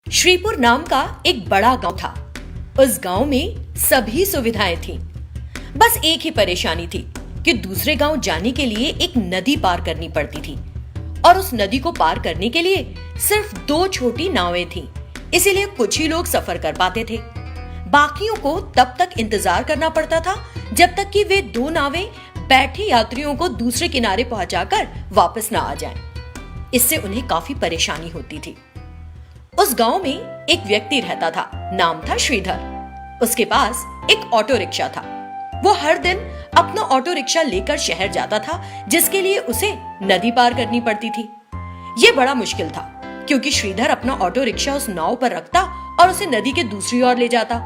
श्रीपुर नाम का एक बड़ा गांव था। उस गांव में सभी सुविधाएं थीं। बस एक ही परेशानी थी कि दूसरे गांव जाने के लिए एक नदी पार करनी पड़ती थी और उस नदी को पार करने के लिए सिर्फ 2 छोटी नावें थीं। इसीलिए कुछ ही लोग सफर कर पाते थे। बाकियों को तब तक इंतजार करना पड़ता था जब तक कि वे 2 नावें बैठे यात्रियों को दूसरे किनारे पहुंचाकर वापस न आ जाएं। इससे उन्हें काफी परेशानी होती थी। उस गांव में एक व्यक्ति रहता था, नाम था श्रीधर। उसके पास एक ऑटो रिक्शा था। वो हर दिन अपना ऑटो रिक्शा लेकर शहर जाता था, जिसके लिए उसे नदी पार करनी पड़ती थी। ये बड़ा मुश्किल था क्योंकि श्रीधर अपना ऑटो रिक्शा उस नाव पर रखता और उसे नदी के दूसरी ओर ले जाता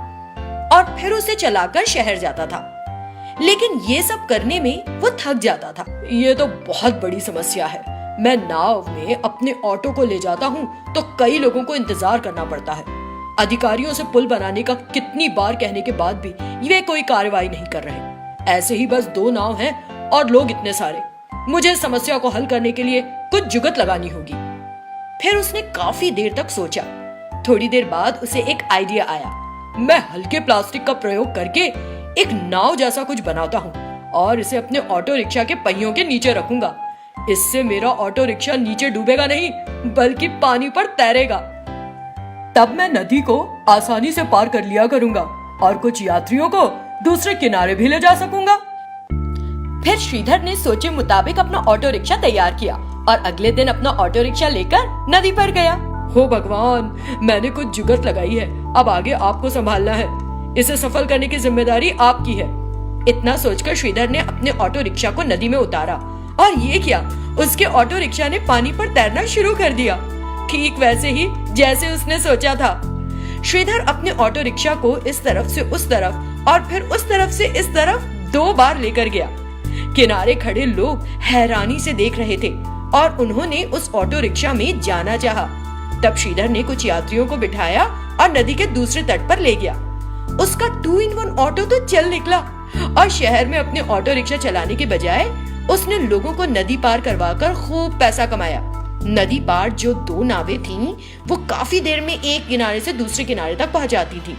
और फिर उसे चलाकर शहर जाता था। लेकिन ये सब करने में वो थक जाता था। ये तो बहुत बड़ी समस्या है। मैं नाव में अपने ऑटो को ले जाता हूँ तो कई लोगों को इंतजार करना पड़ता है। अधिकारियों से पुल बनाने का कितनी बार कहने के बाद भी वे कोई कार्रवाई नहीं कर रहे। ऐसे ही बस 2 नाव हैं और लोग इतने सारे। मुझे समस्या को हल करने के लिए कुछ जुगत लगानी होगी। फिर उसने काफी देर तक सोचा। थोड़ी देर बाद उसे एक आइडिया आया। मैं हल्के प्लास्टिक का प्रयोग करके एक नाव जैसा कुछ बनाता हूँ और इसे अपने ऑटो रिक्शा के पहियों के नीचे रखूंगा। इससे मेरा ऑटो रिक्शा नीचे डूबेगा नहीं बल्कि पानी पर तैरेगा। तब मैं नदी को आसानी से पार कर लिया करूंगा और कुछ यात्रियों को दूसरे किनारे भी ले जा सकूंगा। फिर श्रीधर ने सोचे मुताबिक अपना ऑटो रिक्शा तैयार किया और अगले दिन अपना ऑटो रिक्शा लेकर नदी पर गया। हो भगवान, मैंने कुछ जुगत लगाई है, अब आगे आपको संभालना है। इसे सफल करने की जिम्मेदारी आपकी है। इतना सोचकर श्रीधर ने अपने ऑटो रिक्शा को नदी में उतारा और ये किया, उसके ऑटो रिक्शा ने पानी पर तैरना शुरू कर दिया, ठीक वैसे ही जैसे उसने सोचा था। श्रीधर अपने ऑटो रिक्शा को इस तरफ से उस तरफ और फिर उस तरफ से इस तरफ 2 बार लेकर गया। किनारे खड़े लोग हैरानी से देख रहे थे और उन्होंने उस ऑटो रिक्शा में जाना चाहा। तब श्रीधर ने कुछ यात्रियों को बिठाया और नदी के दूसरे तट पर ले गया। उसका 2-in-1 ऑटो तो चल निकला और शहर में अपने ऑटो रिक्शा चलाने के बजाय उसने लोगों को नदी पार करवाकर खूब पैसा कमाया। नदी पार जो 2 नावें थीं, वो काफी देर में एक किनारे से दूसरे किनारे तक पहुंच जाती थी,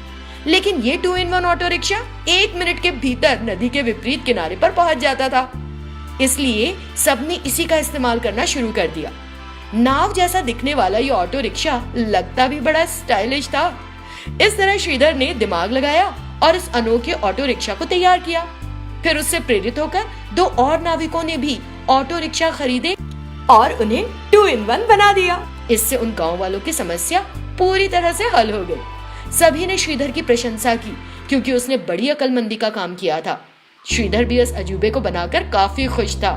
लेकिन ये 2-in-1 ऑटो रिक्शा 1 मिनट के भीतर नदी के विपरीत किनारे पर पहुंच जाता था। इसलिए सबने इसी का इस्तेमाल करना शुरू कर दिया। नाव जैसा दिखने वाला ये ऑटो रिक्शा लगता भी बड़ा स्टाइलिश था। इस तरह श्रीधर ने दिमाग लगाया और इस अनोखे ऑटो रिक्शा को तैयार किया। फिर उससे प्रेरित होकर 2 और नाविकों ने भी ऑटो रिक्शा खरीदे और उन्हें 2-in-1 बना दिया। इससे उन गांव वालों की समस्या पूरी तरह से हल हो गई। सभी ने श्रीधर की प्रशंसा की क्योंकि उसने बड़ी अक्लमंदी का काम किया था। श्रीधर भी इस अजूबे को बनाकर काफी खुश था।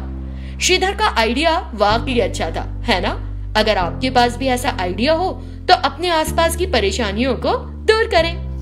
श्रीधर का आइडिया वाकई अच्छा था, है ना? अगर आपके पास भी ऐसा आइडिया हो तो अपने आसपास की परेशानियों को दूर करें।